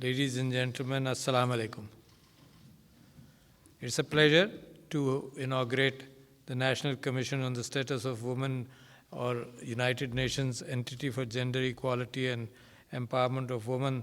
Ladies and gentlemen, Assalamu alaikum. It's a pleasure to inaugurate the National Commission on the Status of Women or United Nations Entity for Gender Equality and Empowerment of Women.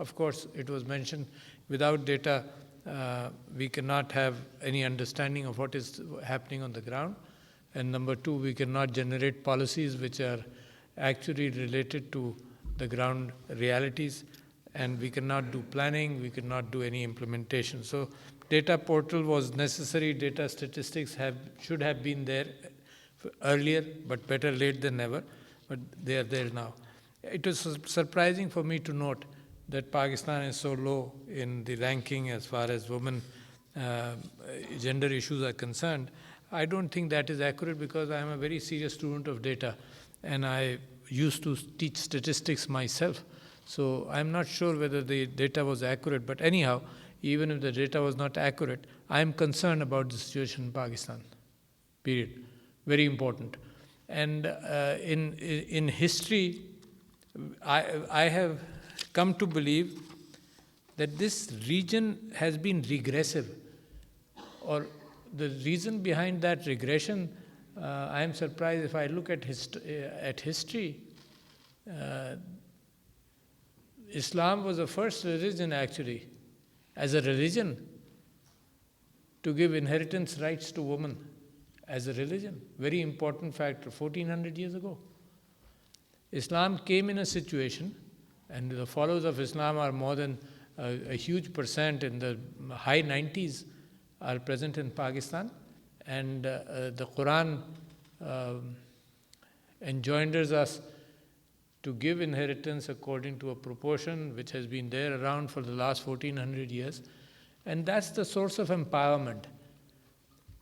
of course it was mentioned without data we cannot have any understanding of what is happening on the ground, and number two, we cannot generate policies which are actually related to the ground realities, and we cannot do planning, we cannot do any implementation. So data portal was necessary. Data statistics should have been there earlier, but better late than never, but they are there now. It was surprising for me to note that Pakistan is so low in the ranking as far as women gender issues are concerned. I don't think that is accurate because I am a very serious student of data and I used to teach statistics myself. So I'm not sure whether the data was accurate, but anyhow, even if the data was not accurate, I am concerned about the situation in Pakistan, period. Very important. And in history, I have come to believe that this region has been regressive, or the reason behind that regression, I am surprised if I look at history. Islam was the first religion actually, as a religion, to give inheritance rights to women as a religion. Very important factor, 1400 years ago. Islam came in a situation, and the followers of Islam are more than a huge percent, in the high 90s are present in Pakistan, and the Quran enjoins us to give inheritance according to a proportion which has been there around for the last 1400 years, and that's the source of empowerment.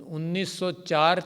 1904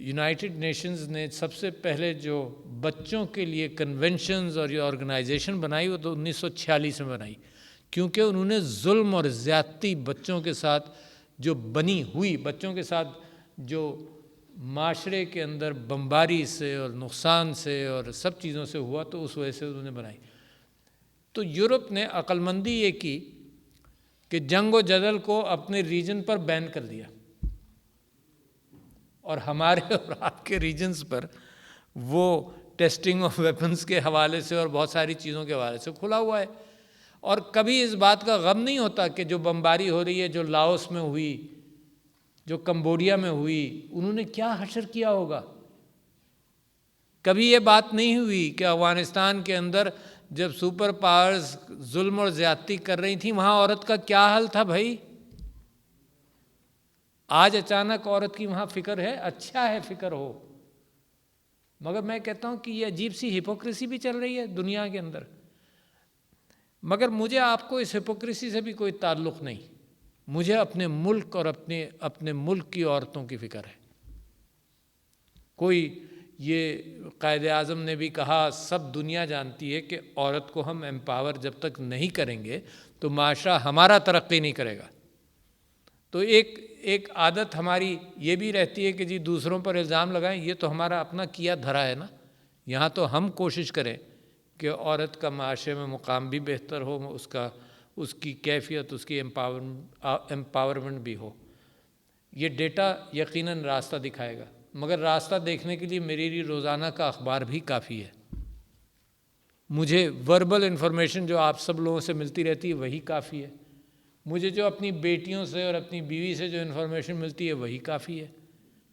United nations نے سب سے پہلے جو بچوں کے لیے conventions اور یہ organization بنائی وہ تو 1946 میں بنائی، کیونکہ انہوں نے ظلم اور زیادتی بچوں کے ساتھ جو بنی ہوئی، بچوں کے ساتھ جو معاشرے کے اندر بمباری سے اور نقصان سے اور سب چیزوں سے ہوا، تو اس وجہ سے انہوں نے بنائی۔ تو یورپ نے عقل مندی یہ کی کہ جنگ و جدل کو اپنے ریجن پر بین کر دیا، اور ہمارے اور آپ کے ریجنز پر وہ ٹیسٹنگ آف ویپنز کے حوالے سے اور بہت ساری چیزوں کے حوالے سے کھلا ہوا ہے، اور کبھی اس بات کا غم نہیں ہوتا کہ جو بمباری ہو رہی ہے، جو لاؤس میں ہوئی، جو کمبوڈیا میں ہوئی، انہوں نے کیا حشر کیا ہوگا۔ کبھی یہ بات نہیں ہوئی کہ افغانستان کے اندر جب سپر پاورز ظلم اور زیادتی کر رہی تھیں، وہاں عورت کا کیا حال تھا بھائی۔ آج اچانک عورت کی وہاں فکر ہے، اچھا ہے فکر ہو، مگر میں کہتا ہوں کہ یہ عجیب سی ہپوکریسی بھی چل رہی ہے دنیا کے اندر۔ مگر مجھے آپ کو اس ہپوکریسی سے بھی کوئی تعلق نہیں، مجھے اپنے ملک اور اپنے ملک کی عورتوں کی فکر ہے۔ کوئی یہ قائد اعظم نے بھی کہا، سب دنیا جانتی ہے کہ عورت کو ہم امپاور جب تک نہیں کریں گے تو معاشرہ ہمارا ترقی نہیں کرے گا۔ تو ایک عادت ہماری یہ بھی رہتی ہے کہ جی دوسروں پر الزام لگائیں، یہ تو ہمارا اپنا کیا دھرا ہے نا۔ یہاں تو ہم کوشش کریں کہ عورت کا معاشرے میں مقام بھی بہتر ہو، اس کی کیفیت، اس کی امپاورمنٹ بھی ہو۔ یہ ڈیٹا یقیناً راستہ دکھائے گا، مگر راستہ دیکھنے کے لیے میرے لیے روزانہ کا اخبار بھی کافی ہے۔ مجھے وربل انفارمیشن جو آپ سب لوگوں سے ملتی رہتی ہے وہی کافی ہے۔ مجھے جو اپنی بیٹیوں سے اور اپنی بیوی سے جو انفارمیشن ملتی ہے وہی کافی ہے۔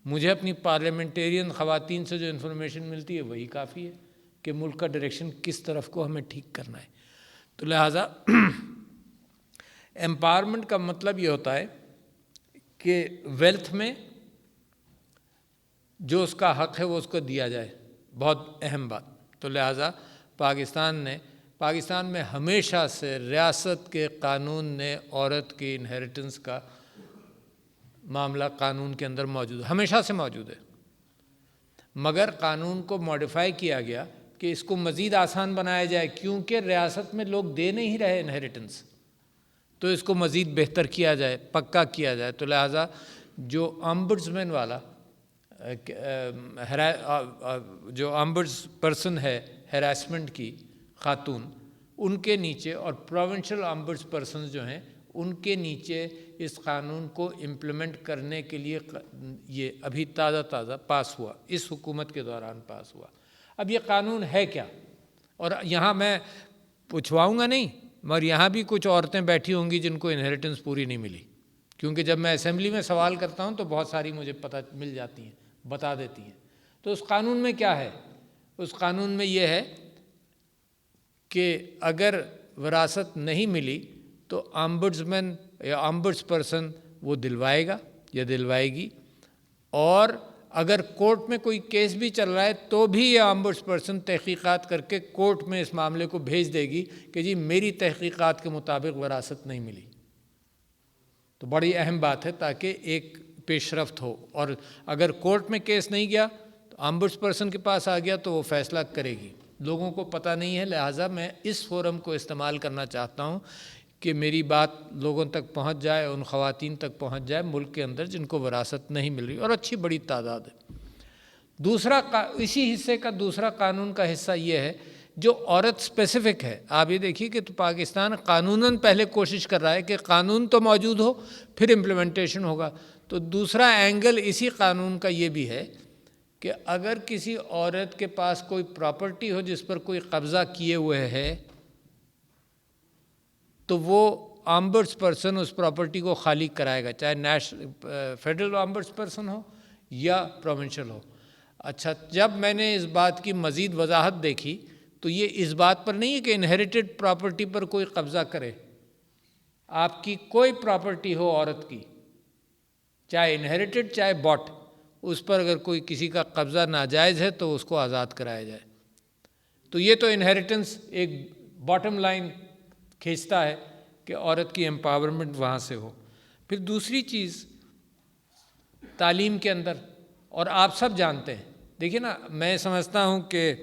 مجھے اپنی پارلیمنٹیرین خواتین سے جو انفارمیشن ملتی ہے وہی کافی ہے کہ ملک کا ڈائریکشن کس طرف کو ہمیں ٹھیک کرنا ہے۔ تو لہٰذا امپاورمنٹ کا مطلب یہ ہوتا ہے کہ ویلتھ میں جو اس کا حق ہے وہ اس کو دیا جائے، بہت اہم بات۔ تو لہٰذا پاکستان میں ہمیشہ سے ریاست کے قانون نے عورت کی انہیریٹنس کا معاملہ قانون کے اندر موجود ہے، ہمیشہ سے موجود ہے، مگر قانون کو ماڈیفائی کیا گیا کہ اس کو مزید آسان بنایا جائے، کیونکہ ریاست میں لوگ دے نہیں رہے انہیریٹنس، تو اس کو مزید بہتر کیا جائے، پکا کیا جائے۔ تو لہٰذا جو آمبڈسمین والا جو آمبڈس پرسن ہے ہراسمنٹ کی خاتون، ان کے نیچے، اور پروونشل آمبڈس پرسنز جو ہیں ان کے نیچے اس قانون کو امپلیمنٹ کرنے کے لیے یہ ابھی تازہ پاس ہوا، اس حکومت کے دوران پاس ہوا۔ اب یہ قانون ہے کیا؟ اور یہاں میں پوچھواؤں گا نہیں، مگر یہاں بھی کچھ عورتیں بیٹھی ہوں گی جن کو انہیریٹنس پوری نہیں ملی، کیونکہ جب میں اسمبلی میں سوال کرتا ہوں تو بہت ساری مجھے پتہ مل جاتی ہیں، بتا دیتی ہیں۔ تو اس قانون میں کیا ہے؟ اس قانون میں یہ ہے کہ اگر وراثت نہیں ملی تو آمبڈسمین یا آمبڈس پرسن وہ دلوائے گا یا دلوائے گی، اور اگر کورٹ میں کوئی کیس بھی چل رہا ہے تو بھی یہ آمبڈس پرسن تحقیقات کر کے کورٹ میں اس معاملے کو بھیج دے گی کہ جی میری تحقیقات کے مطابق وراثت نہیں ملی۔ تو بڑی اہم بات ہے تاکہ ایک پیش رفت ہو، اور اگر کورٹ میں کیس نہیں گیا تو آمبڈس پرسن کے پاس آ گیا تو وہ فیصلہ کرے گی۔ لوگوں کو پتہ نہیں ہے، لہٰذا میں اس فورم کو استعمال کرنا چاہتا ہوں کہ میری بات لوگوں تک پہنچ جائے، ان خواتین تک پہنچ جائے ملک کے اندر جن کو وراثت نہیں مل رہی، اور اچھی بڑی تعداد ہے۔ دوسرا اسی حصے کا دوسرا قانون کا حصہ یہ ہے جو عورت اسپیسیفک ہے۔ آپ یہ دیکھیے کہ تو پاکستان قانوناً پہلے کوشش کر رہا ہے کہ قانون تو موجود ہو پھر امپلیمنٹیشن ہوگا۔ تو دوسرا اینگل اسی قانون کا یہ بھی ہے کہ اگر کسی عورت کے پاس کوئی پراپرٹی ہو جس پر کوئی قبضہ کیے ہوئے ہے تو وہ آمبڈس پرسن اس پراپرٹی کو خالی کرائے گا، چاہے فیڈرل آمبڈس پرسن ہو یا پروونشل ہو۔ اچھا، جب میں نے اس بات کی مزید وضاحت دیکھی تو یہ اس بات پر نہیں ہے کہ انہیریٹڈ پراپرٹی پر کوئی قبضہ کرے۔ آپ کی کوئی پراپرٹی ہو عورت کی، چاہے انہیریٹڈ چاہے باٹ، اس پر اگر کوئی کسی کا قبضہ ناجائز ہے تو اس کو آزاد کرایا جائے۔ تو یہ تو انہیریٹنس ایک باٹم لائن کھینچتا ہے کہ عورت کی امپاورمنٹ وہاں سے ہو۔ پھر دوسری چیز، تعلیم کے اندر اور آپ سب جانتے ہیں. دیکھیے نا, میں سمجھتا ہوں کہ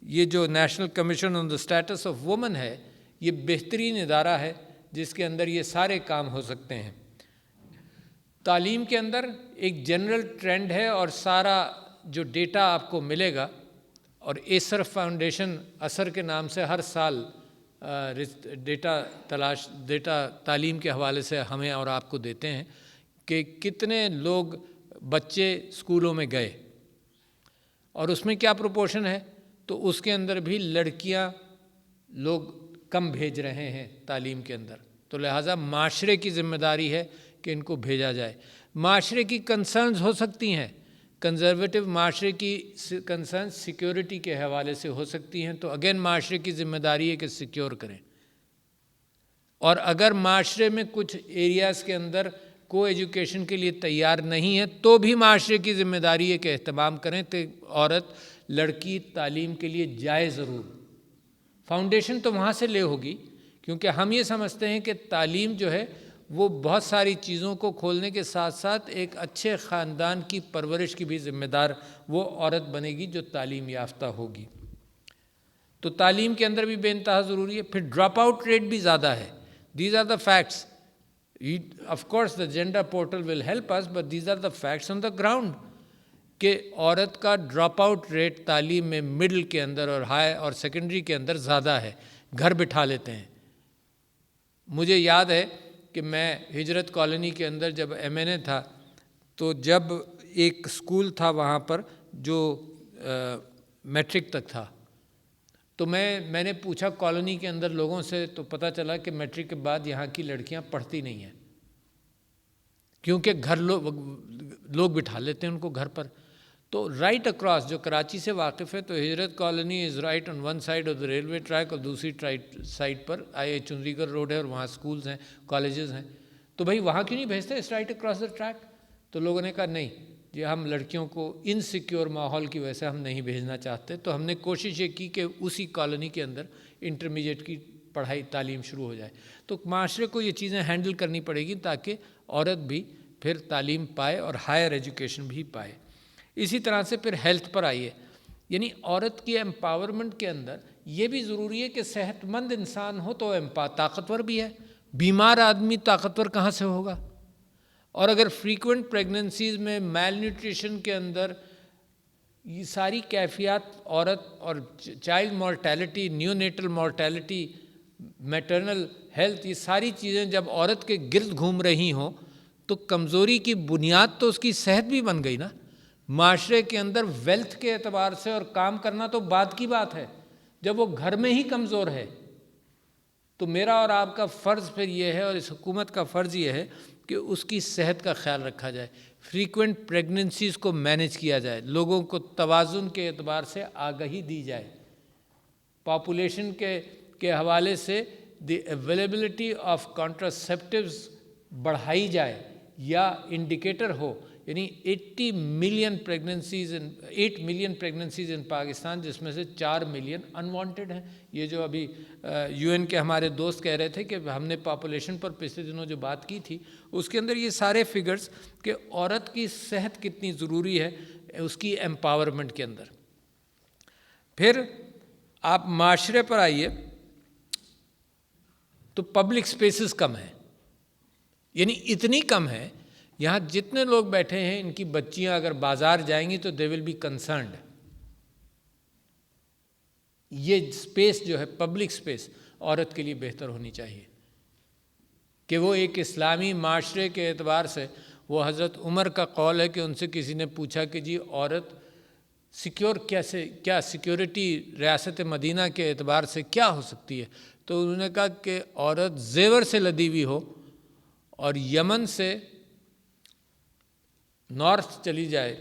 یہ جو National Commission on the Status of Women ہے, یہ بہترین ادارہ ہے جس کے اندر یہ سارے کام ہو سکتے ہیں. تعلیم کے اندر ایک جنرل ٹرینڈ ہے اور سارا جو ڈیٹا آپ کو ملے گا, اور ایسر فاؤنڈیشن اثر کے نام سے ہر سال ڈیٹا تعلیم کے حوالے سے ہمیں اور آپ کو دیتے ہیں کہ کتنے لوگ بچے اسکولوں میں گئے اور اس میں کیا پروپورشن ہے. تو اس کے اندر بھی لڑکیاں لوگ کم بھیج رہے ہیں تعلیم کے اندر, تو لہٰذا معاشرے کی ذمہ داری ہے کہ ان کو بھیجا جائے. معاشرے کی کنسرنز ہو سکتی ہیں, کنزرویٹو معاشرے کی کنسرنز سیکیورٹی کے حوالے سے ہو سکتی ہیں, تو اگین معاشرے کی ذمہ داری ہے کہ سیکیور کریں. اور اگر معاشرے میں کچھ ایریاز کے اندر کو ایجوکیشن کے لیے تیار نہیں ہے تو بھی معاشرے کی ذمہ داری ہے کہ اہتمام کریں کہ عورت لڑکی تعلیم کے لیے جائے ضرور. فاؤنڈیشن تو وہاں سے لے ہوگی, کیونکہ ہم یہ سمجھتے ہیں کہ تعلیم جو ہے وہ بہت ساری چیزوں کو کھولنے کے ساتھ ساتھ ایک اچھے خاندان کی پرورش کی بھی ذمہ دار وہ عورت بنے گی جو تعلیم یافتہ ہوگی. تو تعلیم کے اندر بھی بے انتہا ضروری ہے. پھر ڈراپ آؤٹ ریٹ بھی زیادہ ہے. These are the facts. Of course the gender portal will help us, but these are the facts on the ground کہ عورت کا ڈراپ آؤٹ ریٹ تعلیم میں مڈل کے اندر اور ہائی اور سیکنڈری کے اندر زیادہ ہے. گھر بٹھا لیتے ہیں. مجھے یاد ہے کہ میں ہجرت کالونی کے اندر جب ایم این اے تھا, تو جب ایک اسکول تھا وہاں پر جو میٹرک تک تھا, تو میں نے پوچھا کالونی کے اندر لوگوں سے, تو پتہ چلا کہ میٹرک کے بعد یہاں کی لڑکیاں پڑھتی نہیں ہیں, کیونکہ گھر لوگ بٹھا لیتے ہیں ان کو گھر پر. تو رائٹ اکراس, جو کراچی سے واقف ہے, تو ہجرت colony is right on one side of the railway track, اور دوسری سائڈ پر چندری گڑھ روڈ ہے اور وہاں اسکولز ہیں, کالجز ہیں. تو بھائی وہاں کیوں نہیں بھیجتے اس رائٹ اکراس دا ٹریک؟ تو لوگوں نے کہا نہیں جی, ہم لڑکیوں کو انسیکیور ماحول کی وجہ سے ہم نہیں بھیجنا چاہتے. تو ہم نے کوشش یہ کی کہ اسی کالونی کے اندر انٹرمیڈیٹ کی پڑھائی تعلیم شروع ہو جائے. تو معاشرے کو یہ چیزیں ہینڈل کرنی پڑے گی تاکہ عورت بھی پھر تعلیم پائے اور ہائر ایجوکیشن بھی پائے. اسی طرح سے پھر ہیلتھ پر آئیے, یعنی عورت کی امپاورمنٹ کے اندر یہ بھی ضروری ہے کہ صحت مند انسان ہو تو طاقتور بھی ہے. بیمار آدمی طاقتور کہاں سے ہوگا؟ اور اگر فریکوینٹ پریگننسیز میں میل نیوٹریشن کے اندر یہ ساری کیفیات, عورت اور child mortality, neonatal mortality, maternal health, یہ ساری چیزیں جب عورت کے گرد گھوم رہی ہوں تو کمزوری کی بنیاد تو اس کی صحت بھی بن گئی نا. معاشرے کے اندر ویلتھ کے اعتبار سے اور کام کرنا تو بعد کی بات ہے, جب وہ گھر میں ہی کمزور ہے. تو میرا اور آپ کا فرض پھر یہ ہے, اور اس حکومت کا فرض یہ ہے کہ اس کی صحت کا خیال رکھا جائے, فریکوینٹ پریگننسیز کو مینیج کیا جائے, لوگوں کو توازن کے اعتبار سے آگہی دی جائے, پاپولیشن کے حوالے سے دی اویلیبلٹی آف کانٹراسیپٹیوز بڑھائی جائے یا انڈیکیٹر ہو. یعنی 8 ملین پریگننسیز ان پاکستان, جس میں سے 4 ملین انوانٹیڈ ہیں. یہ جو ابھی یو این کے ہمارے دوست کہہ رہے تھے کہ ہم نے پاپولیشن پر پچھلے دنوں جو بات کی تھی, اس کے اندر یہ سارے فگرز کہ عورت کی صحت کتنی ضروری ہے اس کی امپاورمنٹ کے اندر. پھر آپ معاشرے پر آئیے تو پبلک سپیسز کم ہیں, یعنی اتنی کم ہے, یہاں جتنے لوگ بیٹھے ہیں ان کی بچیاں اگر بازار جائیں گی تو دے ول بی کنسرنڈ. یہ سپیس جو ہے پبلک سپیس عورت کے لیے بہتر ہونی چاہیے کہ وہ ایک اسلامی معاشرے کے اعتبار سے, وہ حضرت عمر کا قول ہے کہ ان سے کسی نے پوچھا کہ جی عورت سیکیور کیا سیکیورٹی ریاست مدینہ کے اعتبار سے کیا ہو سکتی ہے؟ تو انہوں نے کہا کہ عورت زیور سے لدی ہوئی ہو اور یمن سے نارتھ چلی جائے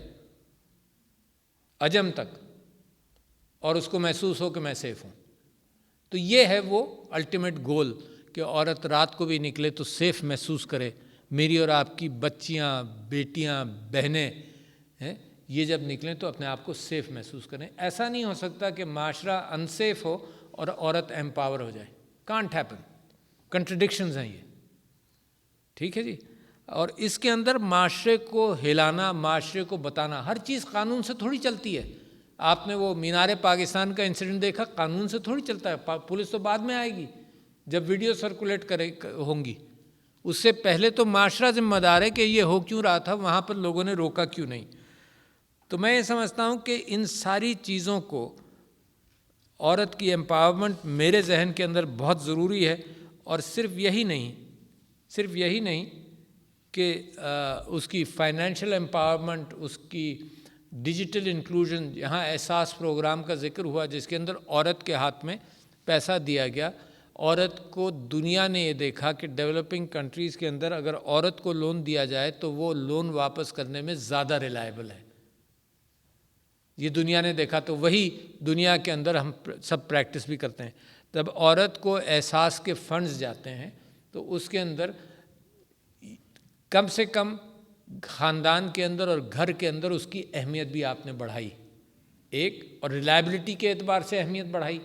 عجم تک اور اس کو محسوس ہو کہ میں سیف ہوں. تو یہ ہے وہ الٹیمیٹ گول کہ عورت رات کو بھی نکلے تو سیف محسوس کرے. میری اور آپ کی بچیاں, بیٹیاں, بہنیں یہ جب نکلیں تو اپنے آپ کو سیف محسوس کریں. ایسا نہیں ہو سکتا کہ معاشرہ انسیف ہو اور عورت امپاور ہو جائے. Can't happen. کنٹرڈکشنز ہیں یہ. ٹھیک ہے جی. اور اس کے اندر معاشرے کو ہلانا، معاشرے کو بتانا، ہر چیز قانون سے تھوڑی چلتی ہے. آپ نے وہ مینار پاکستان کا انسیڈنٹ دیکھا، قانون سے تھوڑی چلتا ہے. پولیس تو بعد میں آئے گی جب ویڈیو سرکولیٹ ہوں گی. اس سے پہلے تو معاشرہ ذمہ دار ہے کہ یہ ہو کیوں رہا تھا، وہاں پر لوگوں نے روکا کیوں نہیں. تو میں یہ سمجھتا ہوں کہ ان ساری چیزوں کو، عورت کی امپاورمنٹ میرے ذہن کے اندر بہت ضروری ہے. اور صرف یہی نہیں کہ اس کی فائنینشیل امپاورمنٹ، اس کی ڈیجیٹل انکلوژن. یہاں احساس پروگرام کا ذکر ہوا جس کے اندر عورت کے ہاتھ میں پیسہ دیا گیا. عورت کو دنیا نے یہ دیکھا کہ ڈیولپنگ کنٹریز کے اندر اگر عورت کو لون دیا جائے تو وہ لون واپس کرنے میں زیادہ ریلائبل ہے. یہ دنیا نے دیکھا، تو وہی دنیا کے اندر ہم سب پریکٹس بھی کرتے ہیں. جب عورت کو احساس کے فنڈز جاتے ہیں تو اس کے اندر کم سے کم خاندان کے اندر اور گھر کے اندر اس کی اہمیت بھی آپ نے بڑھائی ایک، اور ریلائبلٹی کے اعتبار سے اہمیت بڑھائی.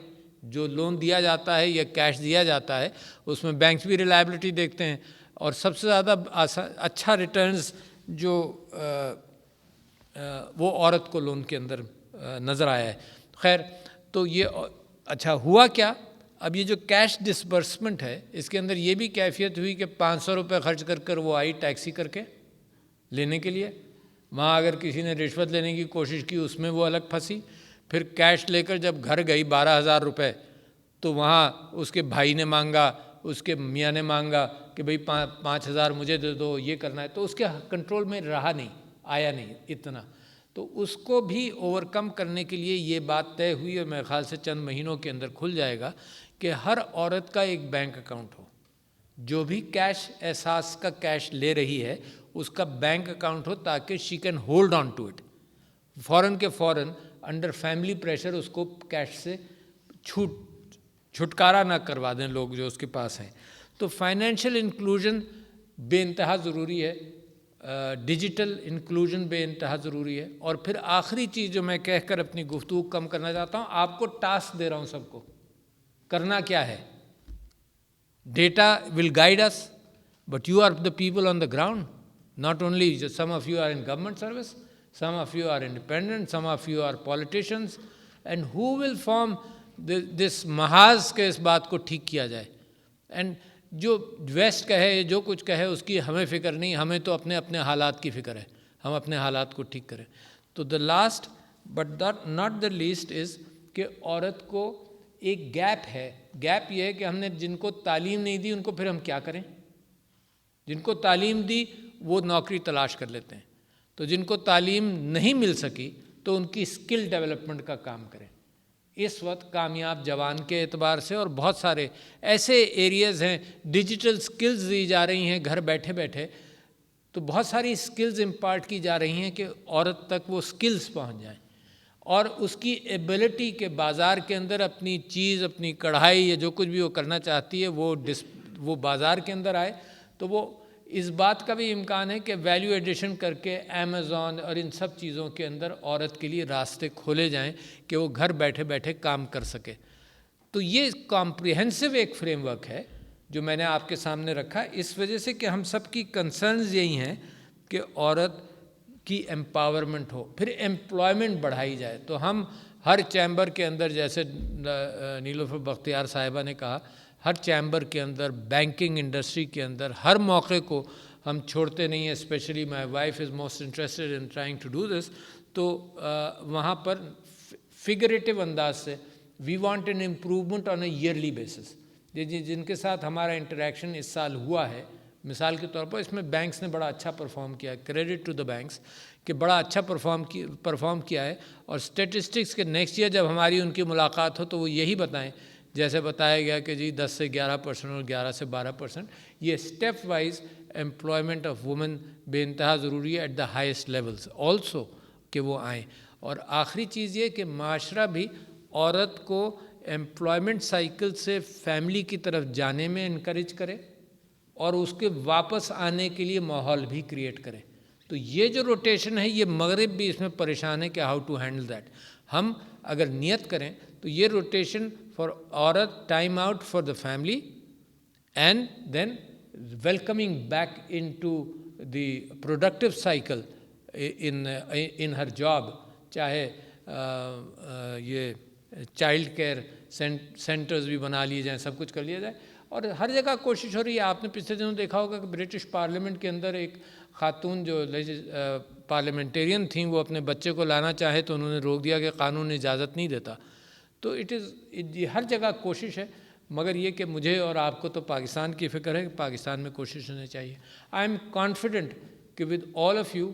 جو لون دیا جاتا ہے یا کیش دیا جاتا ہے اس میں بینکس بھی ریلائبلٹی دیکھتے ہیں، اور سب سے زیادہ اچھا ریٹرنز جو وہ عورت کو لون کے اندر نظر آیا ہے. خیر، تو یہ اچھا ہوا کیا؟ اب یہ جو کیش ڈسبرسمنٹ ہے اس کے اندر یہ بھی کیفیت ہوئی کہ 500 روپے خرچ کر وہ آئی ٹیکسی کر کے لینے کے لیے. وہاں اگر کسی نے رشوت لینے کی کوشش کی اس میں وہ الگ پھنسی. پھر کیش لے کر جب گھر گئی 12,000 روپے، تو وہاں اس کے بھائی نے مانگا، اس کے میاں نے مانگا کہ بھئی 5,000 مجھے دے دو، یہ کرنا ہے. تو اس کے کنٹرول میں رہا نہیں، آیا نہیں اتنا. تو اس کو بھی اوور کم کرنے کے لیے یہ بات طے ہوئی، اور میرے خیال سے چند مہینوں کے اندر کھل جائے گا کہ ہر عورت کا ایک بینک اکاؤنٹ ہو. جو بھی کیش احساس کا کیش لے رہی ہے اس کا بینک اکاؤنٹ ہو، تاکہ she can hold on to it. فوراً کے فوراً انڈر فیملی پریشر اس کو کیش سے چھٹکارا نہ کروا دیں لوگ جو اس کے پاس ہیں. تو فائنینشیل انکلوژن بے انتہا ضروری ہے، ڈیجیٹل انکلوژن بے انتہا ضروری ہے. اور پھر آخری چیز جو میں کہہ کر اپنی گفتگو کم کرنا چاہتا ہوں، آپ کو ٹاسک دے رہا ہوں، سب کو کرنا کیا ہے. Data will guide us, but you are the people on the ground. Not only some of you are in government service, some of you are independent, some of you are politicians, and who will form this محاذ کے اس بات کو ٹھیک کیا جائے. And جو waste کہے، جو کچھ کہے، اس کی ہمیں فکر نہیں، ہمیں تو اپنے اپنے حالات کی فکر ہے، ہم اپنے حالات کو ٹھیک کریں. تو the last but not the least is کہ عورت کو ایک گیپ ہے. گیپ یہ ہے کہ ہم نے جن کو تعلیم نہیں دی ان کو پھر ہم کیا کریں. جن کو تعلیم دی وہ نوکری تلاش کر لیتے ہیں، تو جن کو تعلیم نہیں مل سکی تو ان کی اسکل ڈیولپمنٹ کا کام کریں. اس وقت کامیاب جوان کے اعتبار سے اور بہت سارے ایسے ایریاز ہیں، ڈیجیٹل اسکلز دی جا رہی ہیں گھر بیٹھے بیٹھے. تو بہت ساری اسکلز امپارٹ کی جا رہی ہیں کہ عورت تک وہ اسکلز پہنچ جائیں، اور اس کی ایبلٹی کے بازار کے اندر اپنی چیز، اپنی کڑھائی یا جو کچھ بھی وہ کرنا چاہتی ہے وہ بازار کے اندر آئے. تو وہ اس بات کا بھی امکان ہے کہ ویلیو ایڈیشن کر کے امیزون اور ان سب چیزوں کے اندر عورت کے لیے راستے کھولے جائیں کہ وہ گھر بیٹھے بیٹھے کام کر سکے. تو یہ کمپریہنسو ایک فریم ورک ہے جو میں نے آپ کے سامنے رکھا، اس وجہ سے کہ ہم سب کی کنسرنز یہی ہیں کہ عورت کی امپاورمنٹ ہو، پھر امپلائمنٹ بڑھائی جائے. تو ہم ہر چیمبر کے اندر، جیسے نیلوفر بختیار صاحبہ نے کہا، ہر چیمبر کے اندر، بینکنگ انڈسٹری کے اندر ہر موقع کو ہم چھوڑتے نہیں ہیں. Specially my wife is most interested in trying to do this. تو وہاں پر فگریٹو انداز سے we want an improvement on a yearly basis. جن کے ساتھ ہمارا انٹریکشن اس سال ہوا ہے، مثال کے طور پر اس میں بینکس نے بڑا اچھا پرفارم کیا ہے، کریڈٹ ٹو دا بینکس کہ بڑا اچھا پرفارم کیا ہے. اور اسٹیٹسٹکس کے نیکسٹ ایئر جب ہماری ان کی ملاقات ہو تو وہ یہی بتائیں، جیسے بتایا گیا کہ جی 10 سے 11% اور 11 سے 12%. یہ stepwise employment of women بے انتہا ضروری ہے at the highest levels also کہ وہ آئیں. اور آخری چیز یہ کہ معاشرہ بھی عورت کو امپلائمنٹ سائیکل سے فیملی کی طرف جانے میں انکریج کرے اور اس کے واپس آنے کے لیے ماحول بھی کریٹ کرے. تو یہ جو روٹیشن ہے، یہ مغرب بھی اس میں پریشان ہے کہ ہاؤ ٹو ہینڈل دیٹ. ہم اگر نیت کریں تو یہ روٹیشن فار عورت، time out for the family, and then welcoming back into the productive cycle in her job, چاہے یہ چائلڈ کیئر سینٹرز بھی بنا لیے جائیں, سب کچھ کر لیا جائے, اور ہر جگہ کوشش ہو رہی ہے. آپ نے پچھلے دنوں دیکھا ہوگا کہ برٹش پارلیمنٹ کے اندر ایک خاتون جو پارلیمنٹیرین تھیں, وہ اپنے بچے کو لانا چاہے تو انہوں نے روک دیا کہ قانون اجازت نہیں دیتا. تو یہ ہر جگہ کوشش ہے, مگر یہ کہ مجھے اور آپ کو تو پاکستان کی فکر ہے کہ پاکستان میں کوشش ہونی چاہیے. آئی ایم کانفیڈنٹ کہ with all of you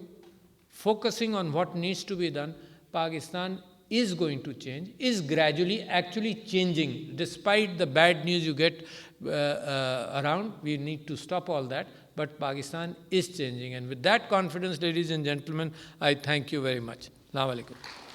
focusing on what needs to be done, Pakistan is going to change, is gradually actually changing. Despite the bad news you get around, we need to stop all that, but Pakistan is changing. And with that confidence, ladies and gentlemen, I thank you very much. Assalamu alaikum.